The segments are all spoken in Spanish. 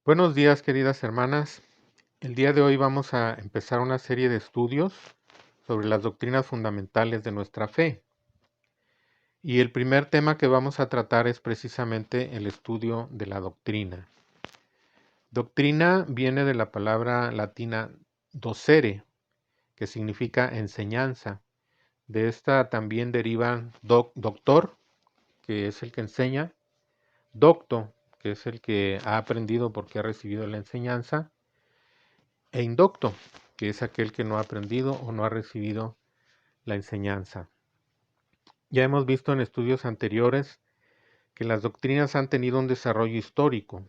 Buenos días, queridas hermanas. El día de hoy vamos a empezar una serie de estudios sobre las doctrinas fundamentales de nuestra fe. Y el primer tema que vamos a tratar es precisamente el estudio de la doctrina. Doctrina viene de la palabra latina docere, que significa enseñanza. De esta también derivan doctor, que es el que enseña, docto, que es el que ha aprendido porque ha recibido la enseñanza, e indocto, que es aquel que no ha aprendido o no ha recibido la enseñanza. Ya hemos visto en estudios anteriores que las doctrinas han tenido un desarrollo histórico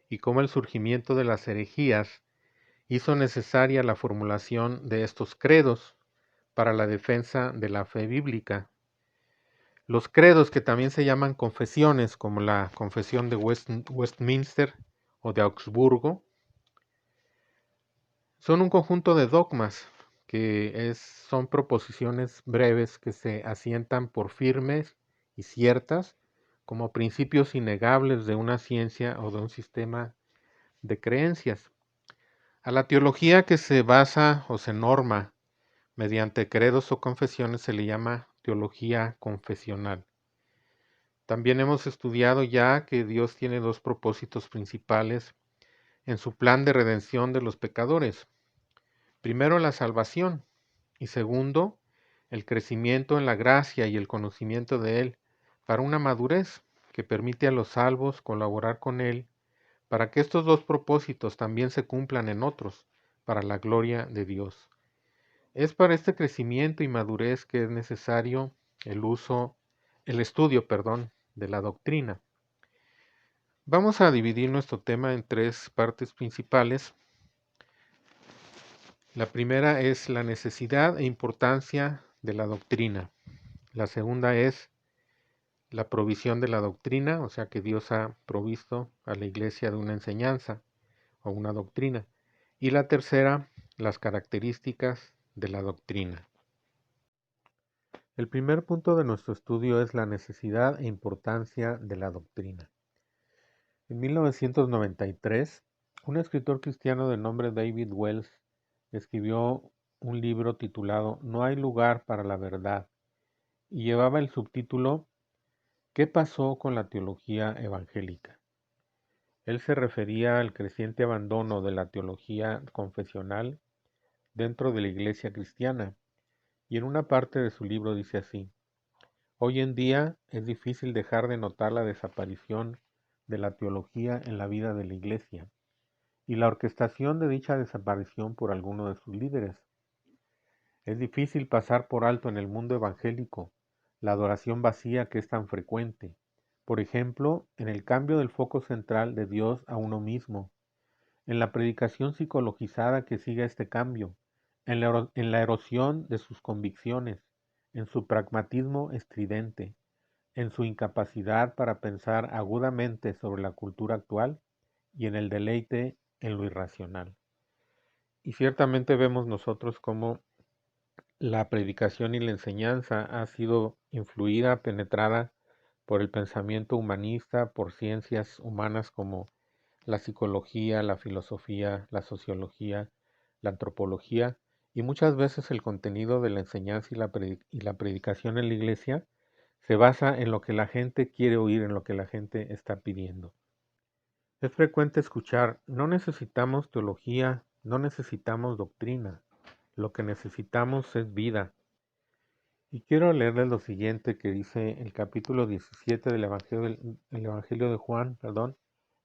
y cómo el surgimiento de las herejías hizo necesaria la formulación de estos credos para la defensa de la fe bíblica. Los credos, que también se llaman confesiones, como la confesión de Westminster o de Augsburgo, son un conjunto de dogmas son proposiciones breves que se asientan por firmes y ciertas como principios innegables de una ciencia o de un sistema de creencias. A la teología que se basa o se norma mediante credos o confesiones se le llama teología confesional. También hemos estudiado ya que Dios tiene dos propósitos principales en su plan de redención de los pecadores. Primero, la salvación, y segundo, el crecimiento en la gracia y el conocimiento de Él para una madurez que permite a los salvos colaborar con Él para que estos dos propósitos también se cumplan en otros, para la gloria de Dios. Es para este crecimiento y madurez que es necesario el estudio, de la doctrina. Vamos a dividir nuestro tema en tres partes principales. La primera es la necesidad e importancia de la doctrina. La segunda es la provisión de la doctrina, o sea que Dios ha provisto a la iglesia de una enseñanza o una doctrina. Y la tercera, las características de la doctrina. El primer punto de nuestro estudio es la necesidad e importancia de la doctrina. En 1993, un escritor cristiano de nombre David Wells escribió un libro titulado No hay lugar para la verdad y llevaba el subtítulo ¿Qué pasó con la teología evangélica? Él se refería al creciente abandono de la teología confesional dentro de la iglesia cristiana, y en una parte de su libro dice así: hoy en día es difícil dejar de notar la desaparición de la teología en la vida de la iglesia y la orquestación de dicha desaparición por alguno de sus líderes. Es difícil pasar por alto en el mundo evangélico la adoración vacía que es tan frecuente, por ejemplo, en el cambio del foco central de Dios a uno mismo, en la predicación psicologizada que sigue este cambio, en la erosión de sus convicciones, en su pragmatismo estridente, en su incapacidad para pensar agudamente sobre la cultura actual y en el deleite en lo irracional. Y ciertamente vemos nosotros cómo la predicación y la enseñanza ha sido influida, penetrada por el pensamiento humanista, por ciencias humanas como la psicología, la filosofía, la sociología, la antropología, y muchas veces el contenido de la enseñanza y la predicación en la iglesia se basa en lo que la gente quiere oír, en lo que la gente está pidiendo. Es frecuente escuchar: no necesitamos teología, no necesitamos doctrina, lo que necesitamos es vida. Y quiero leerles lo siguiente que dice el capítulo 17 del Evangelio de Juan,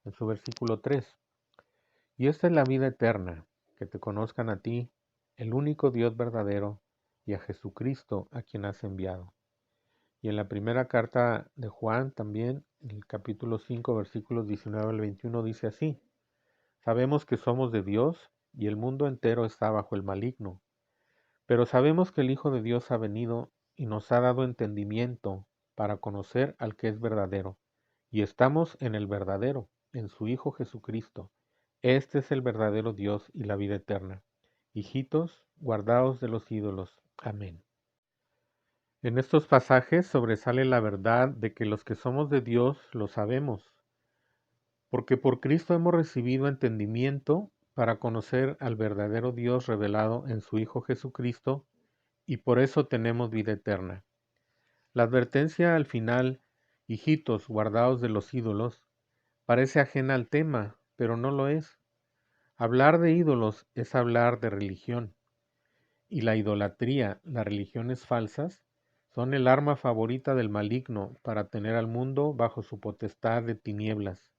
en su versículo 3. Y esta es la vida eterna, que te conozcan a ti, el único Dios verdadero, y a Jesucristo a quien has enviado. Y en la primera carta de Juan también, en el capítulo 5, versículos 19 al 21, dice así: sabemos que somos de Dios y el mundo entero está bajo el maligno, pero sabemos que el Hijo de Dios ha venido y nos ha dado entendimiento para conocer al que es verdadero, y estamos en el verdadero, en su Hijo Jesucristo. Este es el verdadero Dios y la vida eterna. Hijitos, guardaos de los ídolos. Amén. En estos pasajes sobresale la verdad de que los que somos de Dios lo sabemos. Porque por Cristo hemos recibido entendimiento para conocer al verdadero Dios revelado en su Hijo Jesucristo, y por eso tenemos vida eterna. La advertencia al final, hijitos, guardaos de los ídolos, parece ajena al tema, pero no lo es. Hablar de ídolos es hablar de religión, y la idolatría, las religiones falsas, son el arma favorita del maligno para tener al mundo bajo su potestad de tinieblas.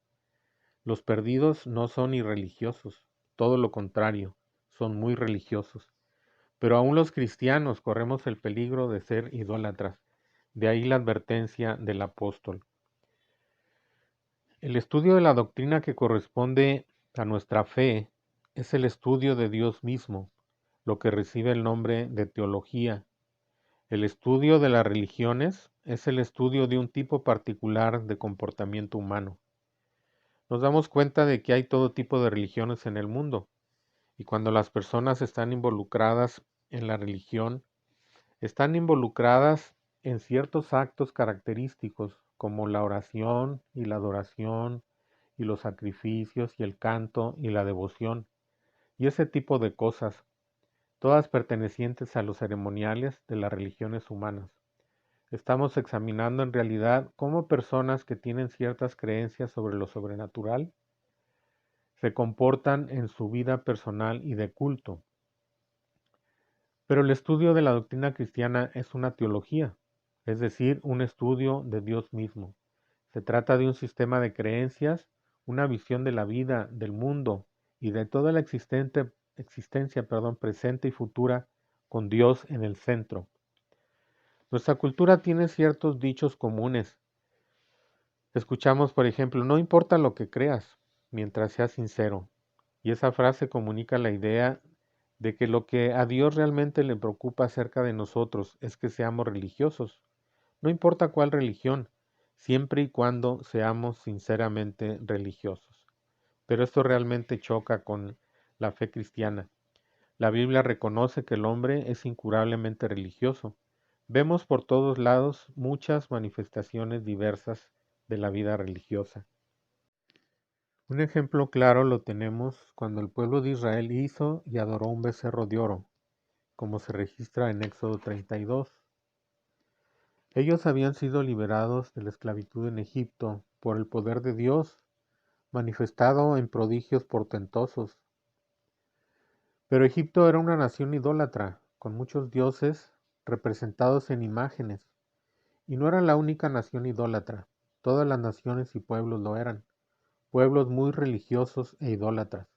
Los perdidos no son irreligiosos, todo lo contrario, son muy religiosos. Pero aún los cristianos corremos el peligro de ser idólatras. De ahí la advertencia del apóstol. El estudio de la doctrina que corresponde a nuestra fe es el estudio de Dios mismo, lo que recibe el nombre de teología. El estudio de las religiones es el estudio de un tipo particular de comportamiento humano. Nos damos cuenta de que hay todo tipo de religiones en el mundo, y cuando las personas están involucradas en la religión, están involucradas en ciertos actos característicos como la oración y la adoración y los sacrificios y el canto y la devoción y ese tipo de cosas, todas pertenecientes a los ceremoniales de las religiones humanas. Estamos examinando en realidad cómo personas que tienen ciertas creencias sobre lo sobrenatural se comportan en su vida personal y de culto. Pero el estudio de la doctrina cristiana es una teología, es decir, un estudio de Dios mismo. Se trata de un sistema de creencias, una visión de la vida, del mundo y de toda la existencia presente y futura con Dios en el centro. Nuestra cultura tiene ciertos dichos comunes. Escuchamos, por ejemplo, no importa lo que creas, mientras seas sincero. Y esa frase comunica la idea de que lo que a Dios realmente le preocupa acerca de nosotros es que seamos religiosos. No importa cuál religión, siempre y cuando seamos sinceramente religiosos. Pero esto realmente choca con la fe cristiana. La Biblia reconoce que el hombre es incurablemente religioso. Vemos por todos lados muchas manifestaciones diversas de la vida religiosa. Un ejemplo claro lo tenemos cuando el pueblo de Israel hizo y adoró un becerro de oro, como se registra en Éxodo 32. Ellos habían sido liberados de la esclavitud en Egipto por el poder de Dios, manifestado en prodigios portentosos. Pero Egipto era una nación idólatra, con muchos dioses representados en imágenes, y no era la única nación idólatra. Todas las naciones y pueblos lo eran, pueblos muy religiosos e idólatras.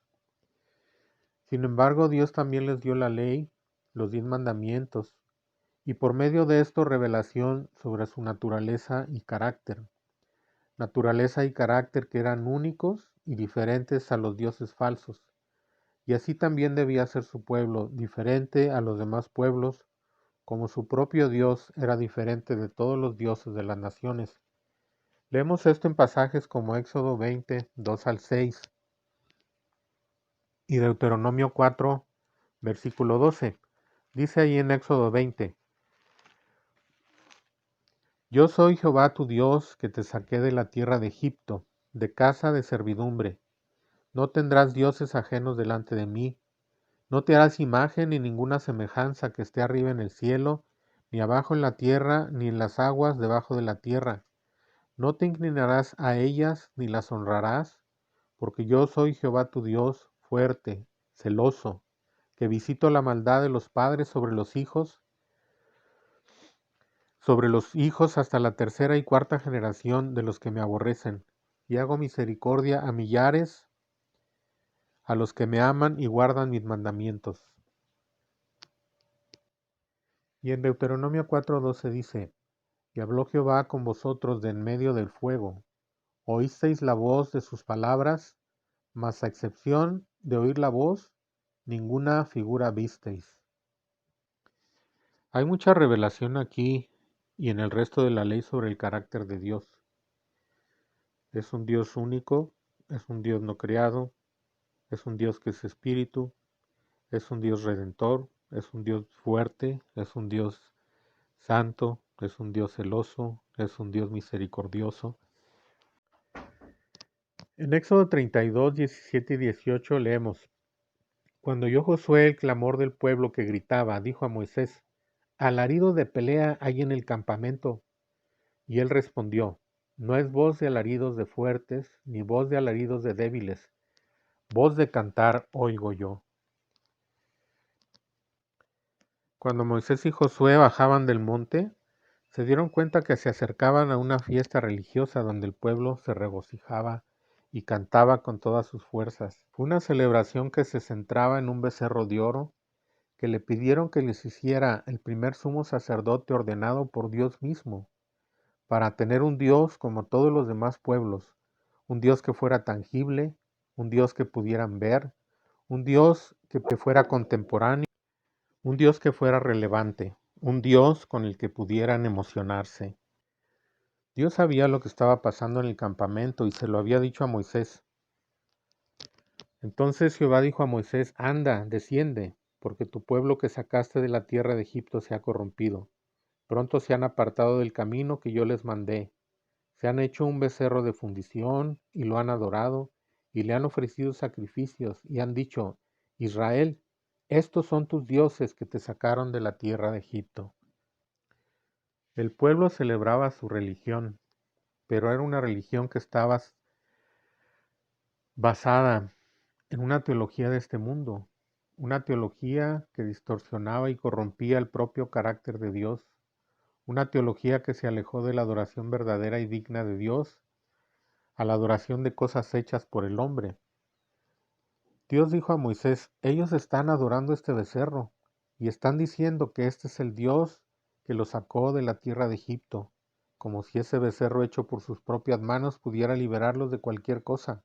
Sin embargo, Dios también les dio la ley, los 10 mandamientos, y por medio de esto revelación sobre su naturaleza y carácter que eran únicos y diferentes a los dioses falsos. Y así también debía ser su pueblo, diferente a los demás pueblos, como su propio Dios era diferente de todos los dioses de las naciones. Leemos esto en pasajes como Éxodo 20, 2 al 6 y Deuteronomio 4, versículo 12. Dice ahí en Éxodo 20, Yo soy Jehová tu Dios que te saqué de la tierra de Egipto, de casa de servidumbre. No tendrás dioses ajenos delante de mí. No te harás imagen ni ninguna semejanza que esté arriba en el cielo, ni abajo en la tierra, ni en las aguas debajo de la tierra. No te inclinarás a ellas ni las honrarás, porque yo soy Jehová tu Dios, fuerte, celoso, que visito la maldad de los padres sobre los hijos hasta la tercera y cuarta generación de los que me aborrecen, y hago misericordia a millares, a los que me aman y guardan mis mandamientos. Y en Deuteronomio 4:12 dice, y habló Jehová con vosotros de en medio del fuego, oísteis la voz de sus palabras, mas a excepción de oír la voz, ninguna figura visteis. Hay mucha revelación aquí y en el resto de la ley sobre el carácter de Dios. Es un Dios único, es un Dios no creado, es un Dios que es espíritu, es un Dios redentor, es un Dios fuerte, es un Dios santo, es un Dios celoso, es un Dios misericordioso. En Éxodo 32, 17 y 18 leemos: Cuando oyó Josué el clamor del pueblo que gritaba, dijo a Moisés: Alarido de pelea hay en el campamento. Y él respondió: No es voz de alaridos de fuertes, ni voz de alaridos de débiles, voz de cantar oigo yo. Cuando Moisés y Josué bajaban del monte, se dieron cuenta que se acercaban a una fiesta religiosa donde el pueblo se regocijaba y cantaba con todas sus fuerzas. Fue una celebración que se centraba en un becerro de oro que le pidieron que les hiciera el primer sumo sacerdote ordenado por Dios mismo, para tener un Dios como todos los demás pueblos, un Dios que fuera tangible, un Dios que pudieran ver, un Dios que fuera contemporáneo, un Dios que fuera relevante, un Dios con el que pudieran emocionarse. Dios sabía lo que estaba pasando en el campamento y se lo había dicho a Moisés. Entonces Jehová dijo a Moisés: Anda, desciende, porque tu pueblo que sacaste de la tierra de Egipto se ha corrompido. Pronto se han apartado del camino que yo les mandé. Se han hecho un becerro de fundición y lo han adorado, y le han ofrecido sacrificios, y han dicho: Israel, estos son tus dioses que te sacaron de la tierra de Egipto. El pueblo celebraba su religión, pero era una religión que estaba basada en una teología de este mundo, una teología que distorsionaba y corrompía el propio carácter de Dios, una teología que se alejó de la adoración verdadera y digna de Dios a la adoración de cosas hechas por el hombre. Dios dijo a Moisés: ellos están adorando este becerro y están diciendo que este es el Dios que los sacó de la tierra de Egipto, como si ese becerro hecho por sus propias manos pudiera liberarlos de cualquier cosa.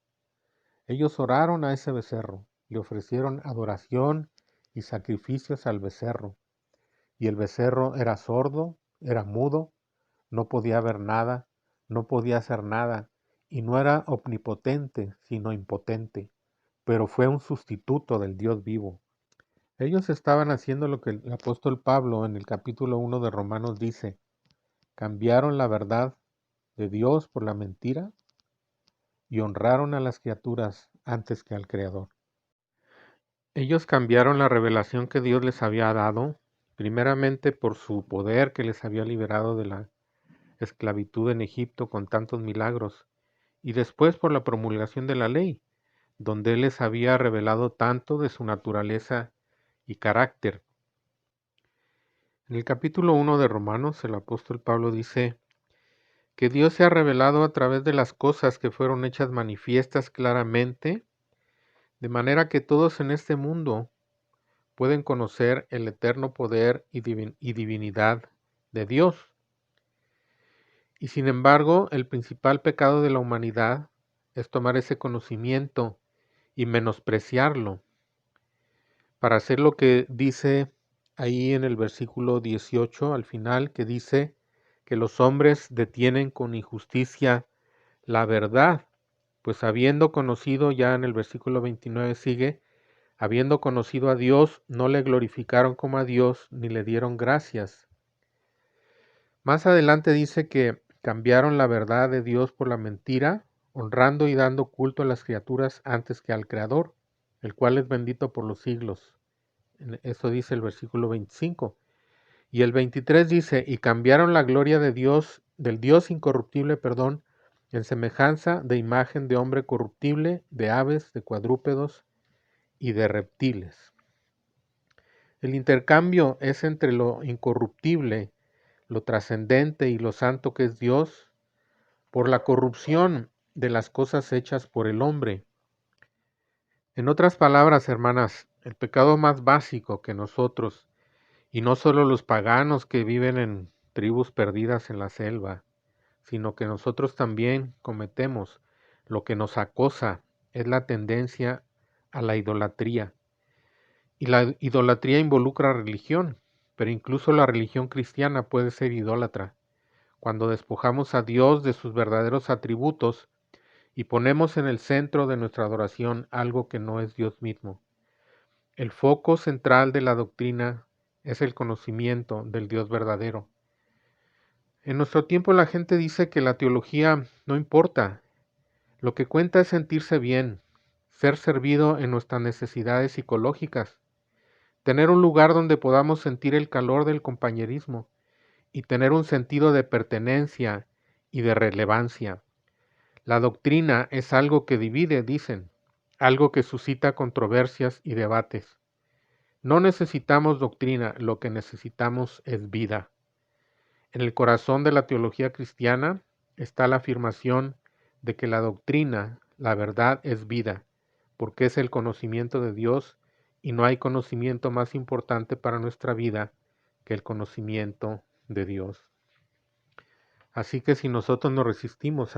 Ellos oraron a ese becerro, le ofrecieron adoración y sacrificios al becerro, y el becerro era sordo, era mudo, no podía ver nada, no podía hacer nada, y no era omnipotente, sino impotente, pero fue un sustituto del Dios vivo. Ellos estaban haciendo lo que el apóstol Pablo en el capítulo 1 de Romanos dice: cambiaron la verdad de Dios por la mentira y honraron a las criaturas antes que al Creador. Ellos cambiaron la revelación que Dios les había dado, primeramente por su poder que les había liberado de la esclavitud en Egipto con tantos milagros, y después por la promulgación de la ley, donde Él les había revelado tanto de su naturaleza y carácter. En el capítulo 1 de Romanos, el apóstol Pablo dice que Dios se ha revelado a través de las cosas que fueron hechas manifiestas claramente, de manera que todos en este mundo pueden conocer el eterno poder y divinidad de Dios. Y sin embargo, el principal pecado de la humanidad es tomar ese conocimiento y menospreciarlo, para hacer lo que dice ahí en el versículo 18 al final, que dice que los hombres detienen con injusticia la verdad, pues habiendo conocido, ya en el versículo 29 sigue, habiendo conocido a Dios, no le glorificaron como a Dios, ni le dieron gracias. Más adelante dice que cambiaron la verdad de Dios por la mentira, honrando y dando culto a las criaturas antes que al Creador, el cual es bendito por los siglos. Eso dice el versículo 25. Y el 23 dice: y cambiaron la gloria de Dios, del Dios incorruptible, en semejanza de imagen de hombre corruptible, de aves, de cuadrúpedos y de reptiles. El intercambio es entre lo incorruptible, lo trascendente y lo santo que es Dios, por la corrupción de las cosas hechas por el hombre. En otras palabras, hermanas, el pecado más básico que nosotros, y no solo los paganos que viven en tribus perdidas en la selva, sino que nosotros también cometemos, lo que nos acosa es la tendencia a la idolatría. Y la idolatría involucra religión, pero incluso la religión cristiana puede ser idólatra. Cuando despojamos a Dios de sus verdaderos atributos y ponemos en el centro de nuestra adoración algo que no es Dios mismo. El foco central de la doctrina es el conocimiento del Dios verdadero. En nuestro tiempo la gente dice que la teología no importa, Lo que cuenta es sentirse bien, ser servido en nuestras necesidades psicológicas, tener un lugar donde podamos sentir el calor del compañerismo y tener un sentido de pertenencia y de relevancia. La doctrina es algo que divide, dicen, algo que suscita controversias y debates. No necesitamos doctrina, lo que necesitamos es vida. En el corazón de la teología cristiana está la afirmación de que la doctrina, la verdad, es vida, porque es el conocimiento de Dios y no hay conocimiento más importante para nuestra vida que el conocimiento de Dios. Así que si nosotros nos resistimos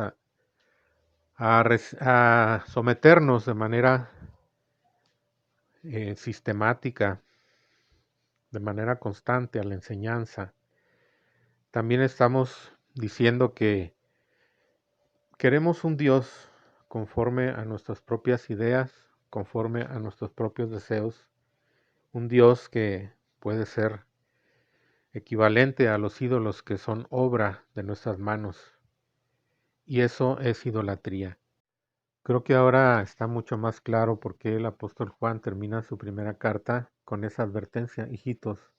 a someternos de manera sistemática, de manera constante a la enseñanza, también estamos diciendo que queremos un Dios conforme a nuestras propias ideas, conforme a nuestros propios deseos, un Dios que puede ser equivalente a los ídolos que son obra de nuestras manos. Y eso es idolatría. Creo que ahora está mucho más claro por qué el apóstol Juan termina su primera carta con esa advertencia: hijitos,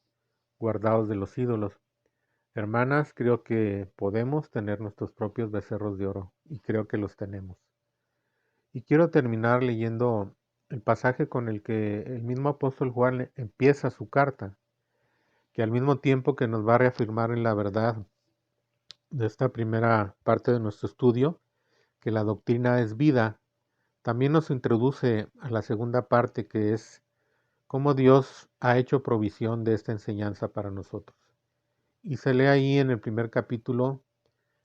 guardaos de los ídolos. Hermanas, creo que podemos tener nuestros propios becerros de oro, y creo que los tenemos. Y quiero terminar leyendo el pasaje con el que el mismo apóstol Juan empieza su carta, que al mismo tiempo que nos va a reafirmar en la verdad de esta primera parte de nuestro estudio, que la doctrina es vida, también nos introduce a la segunda parte, que es cómo Dios ha hecho provisión de esta enseñanza para nosotros. Y se lee ahí en el primer capítulo,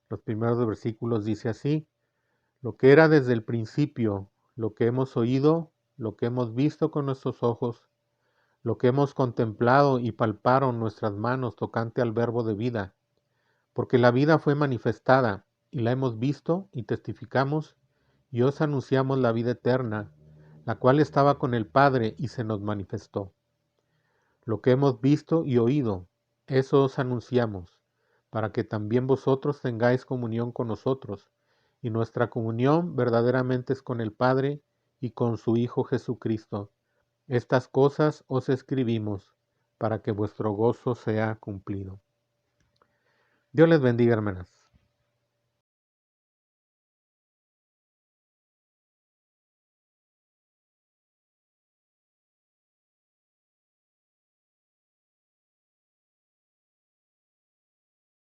los primeros versículos, dice así: lo que era desde el principio, lo que hemos oído, lo que hemos visto con nuestros ojos, lo que hemos contemplado y palparon nuestras manos tocante al verbo de vida, porque la vida fue manifestada, y la hemos visto y testificamos, y os anunciamos la vida eterna, la cual estaba con el Padre y se nos manifestó. Lo que hemos visto y oído, eso os anunciamos, para que también vosotros tengáis comunión con nosotros, y nuestra comunión verdaderamente es con el Padre y con su Hijo Jesucristo. Estas cosas os escribimos, para que vuestro gozo sea cumplido. Dios les bendiga, hermanas.